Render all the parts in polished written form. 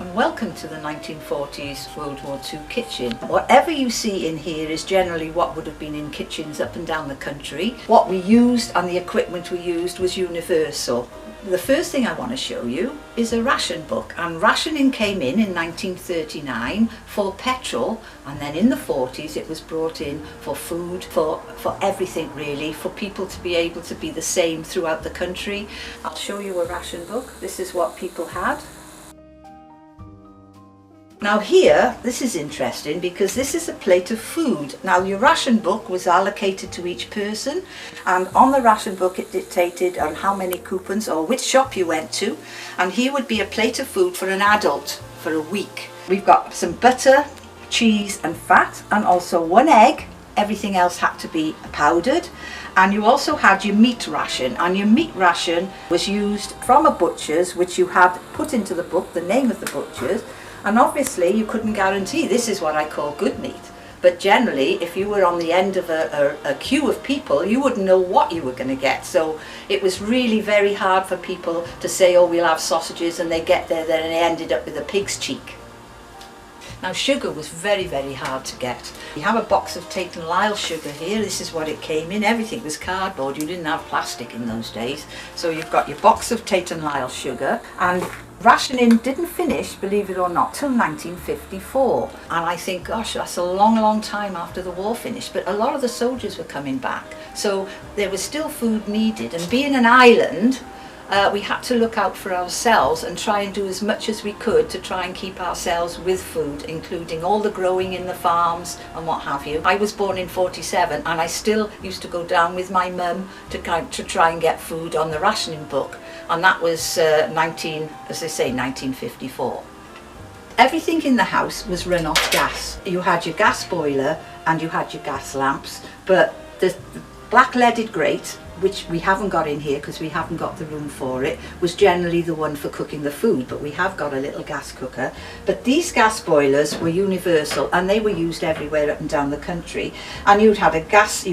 And welcome to the 1940s World War II kitchen. Whatever you see in here is generally what would have been in kitchens up and down the country. What we used and the equipment we used was universal. The first thing I want to show you is a ration book, and rationing came in 1939 for petrol, and then in the 40s it was brought in for food, for everything really, for people to be able to be the same throughout the country. I'll show you a ration book. This is what people had. Now here, this is interesting because this is a plate of food. Now your ration book was allocated to each person, and on the ration book it dictated on how many coupons or which shop you went to, and here would be a plate of food for an adult for a week. We've got some butter, cheese and fat, and also one egg. Everything else had to be powdered. And you also had your meat ration, and your meat ration was used from a butcher's, which you had put into the book, the name of the butcher's. And obviously you couldn't guarantee this is what I call good meat, but generally if you were on the end of a queue of people, you wouldn't know what you were going to get. So it was really very hard for people to say, oh, we'll have sausages, and they get there then and they ended up with a pig's cheek. Now sugar was very, very hard to get. You have a box of Tate and Lyle sugar here. This is what it came in. Everything was cardboard. You didn't have plastic in those days. So you've got your box of Tate and Lyle sugar, and rationing didn't finish, believe it or not, till 1954. And I think, gosh, that's a long, long time after the war finished. But a lot of the soldiers were coming back. So there was still food needed. And being an island, we had to look out for ourselves and try and do as much as we could to try and keep ourselves with food, including all the growing in the farms and what have you. I was born in 47, and I still used to go down with my mum to try and get food on the rationing book, and that was 1954. Everything in the house was run off gas. You had your gas boiler and you had your gas lamps, but the black leaded grate, which we haven't got in here because we haven't got the room for it, was generally the one for cooking the food, but we have got a little gas cooker. But these gas boilers were universal, and they were used everywhere up and down the country. And you had a gas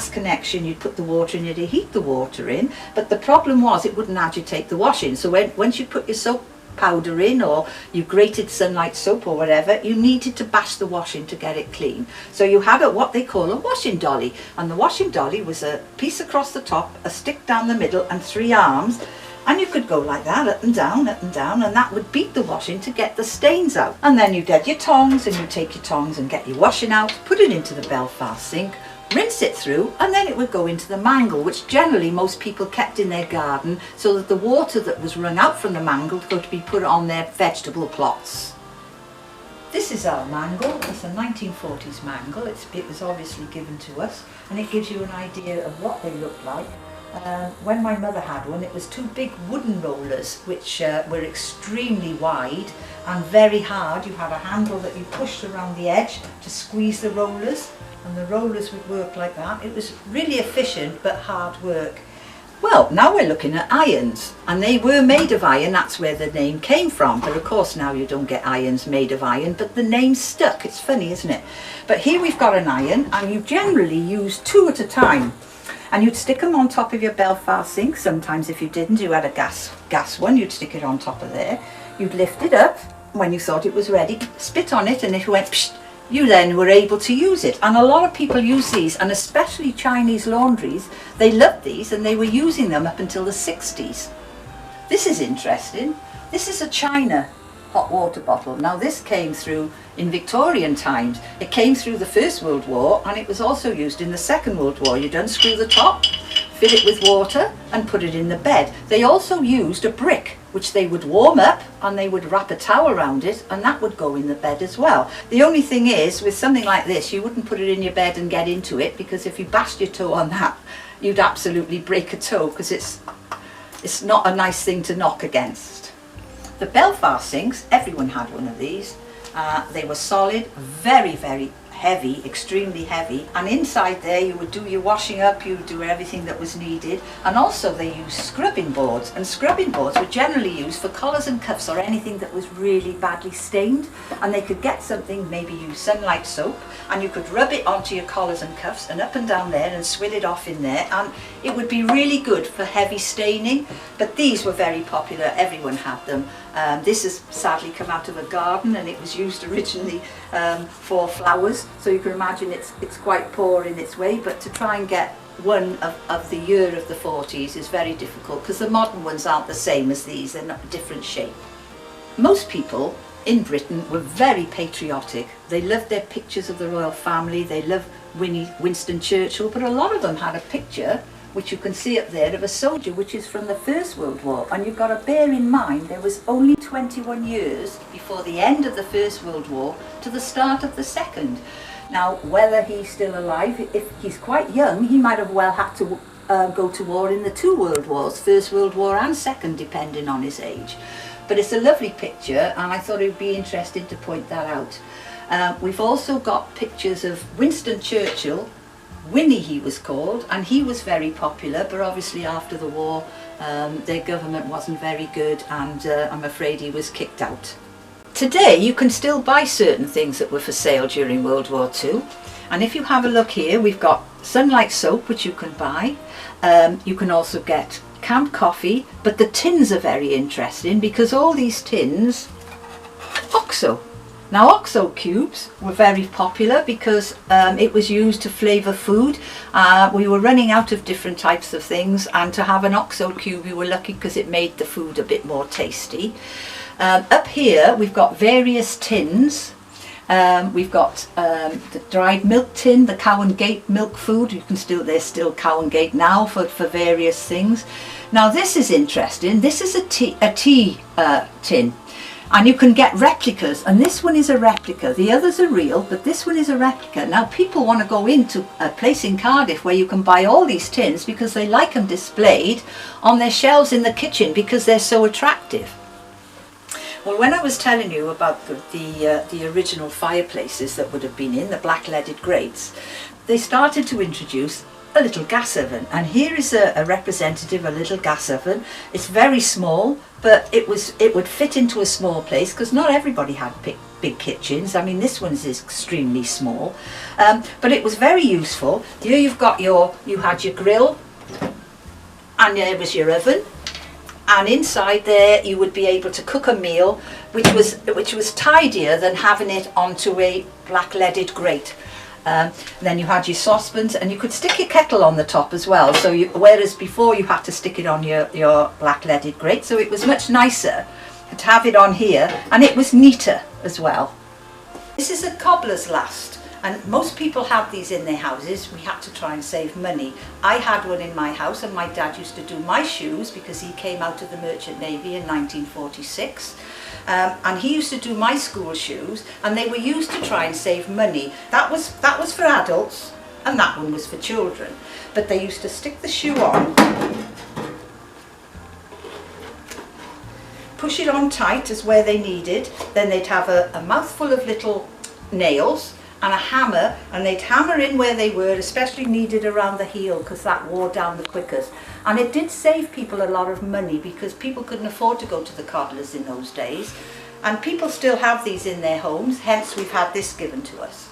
connection, you'd put the water in, you'd heat the water in, but the problem was it wouldn't agitate the washing. So once you put your soap powder in, or you grated Sunlight soap or whatever, you needed to bash the washing to get it clean. So you had what they call a washing dolly, and the washing dolly was a piece across the top, a stick down the middle and 3 arms, and you could go like that, up and down, and that would beat the washing to get the stains out. And then you'd add your tongs, and you'd take your tongs and get your washing out, put it into the Belfast sink, rinse it through, and then it would go into the mangle, which generally most people kept in their garden so that the water that was wrung out from the mangle could be put on their vegetable plots. This is our mangle. It's a 1940s mangle. It was obviously given to us, and it gives you an idea of what they look like. When my mother had one, it was 2 big wooden rollers which were extremely wide and very hard. You had a handle that you pushed around the edge to squeeze the rollers, and the rollers would work like that. It was really efficient but hard work. Well, now we're looking at irons, and they were made of iron. That's where the name came from, but of course now you don't get irons made of iron, but the name stuck. It's funny, isn't it? But here we've got an iron, and you generally use 2 at a time, and you'd stick them on top of your Belfast sink. Sometimes if you didn't, you had a gas one, you'd stick it on top of there. You'd lift it up when you thought it was ready, spit on it, and if it went psht, you then were able to use it. And a lot of people use these, and especially Chinese laundries, they loved these, and they were using them up until the 60s. This is interesting. This is a China hot water bottle. Now this came through in Victorian times. It came through the First World War, and it was also used in the Second World War. You'd unscrew the top, fill it with water, and put it in the bed. They also used a brick, which they would warm up, and they would wrap a towel around it, and that would go in the bed as well. The only thing is, with something like this, you wouldn't put it in your bed and get into it, because if you bashed your toe on that, you'd absolutely break a toe, because it's not a nice thing to knock against. The Belfast sinks, everyone had one of these. They were solid, very, very heavy, extremely heavy, and inside there you would do your washing up, you would do everything that was needed. And also they used scrubbing boards, and scrubbing boards were generally used for collars and cuffs or anything that was really badly stained. And they could get something, maybe use Sunlight soap, and you could rub it onto your collars and cuffs and up and down there and swill it off in there, and it would be really good for heavy staining. But these were very popular, everyone had them. This has sadly come out of a garden, and it was used originally for flowers, so you can imagine it's quite poor in its way. But to try and get one of the year of the 40s is very difficult, because the modern ones aren't the same as these, they're not a different shape. Most people in Britain were very patriotic. They loved their pictures of the royal family, they loved Winston Churchill, but a lot of them had a picture, which you can see up there, of a soldier which is from the First World War. And you've got to bear in mind there was only 21 years before the end of the First World War to the start of the Second. Now, whether he's still alive, if he's quite young, he might have well had to go to war in the two World Wars, First World War and Second, depending on his age. But it's a lovely picture, and I thought it would be interesting to point that out. We've also got pictures of Winston Churchill. Winnie he was called, and he was very popular, but obviously after the war their government wasn't very good, and I'm afraid he was kicked out. Today you can still buy certain things that were for sale during World War II, and if you have a look here, we've got Sunlight soap which you can buy. You can also get canned coffee, but the tins are very interesting because all these tins, OXO. Now, OXO cubes were very popular because it was used to flavour food. We were running out of different types of things, and to have an OXO cube we were lucky because it made the food a bit more tasty. Up here we've got various tins. We've got the dried milk tin, the Cow and Gate milk food. There's still Cow and Gate now for various things. Now this is interesting. This is a tea tin. And you can get replicas, and this one is a replica. The others are real, but this one is a replica. Now people want to go into a place in Cardiff where you can buy all these tins because they like them displayed on their shelves in the kitchen because they're so attractive. Well, when I was telling you about the original fireplaces that would have been in, the black leaded grates, they started to introduce a little gas oven, and here is a representative, a little gas oven. It's very small, but it would fit into a small place because not everybody had big kitchens. I mean, this one's is extremely small, but it was very useful. Here you had your grill, and there was your oven, and inside there you would be able to cook a meal, which was tidier than having it onto a black leaded grate. Then you had your saucepans, and you could stick your kettle on the top as well, so whereas before you had to stick it on your black leaded grate, so it was much nicer to have it on here, and it was neater as well. This is a cobbler's last, and most people have these in their houses. We had to try and save money. I had one in my house, and my dad used to do my shoes because he came out of the Merchant Navy in 1946. And he used to do my school shoes, and they were used to try and save money. That was for adults, and that one was for children. But they used to stick the shoe on, push it on tight as where they needed, then they'd have a mouthful of little nails and a hammer, and they'd hammer in where they were, especially needed around the heel because that wore down the quickest. And it did save people a lot of money because people couldn't afford to go to the cobbler's in those days, and people still have these in their homes, hence we've had this given to us.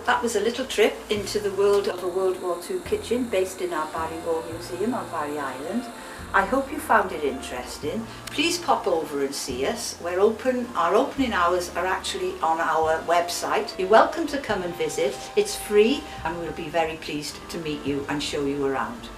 That was a little trip into the world of a World War II kitchen based in our Barry War Museum on Barry Island. I hope you found it interesting. Please pop over and see us. We're open. Our opening hours are actually on our website. You're welcome to come and visit. It's free, and we'll be very pleased to meet you and show you around.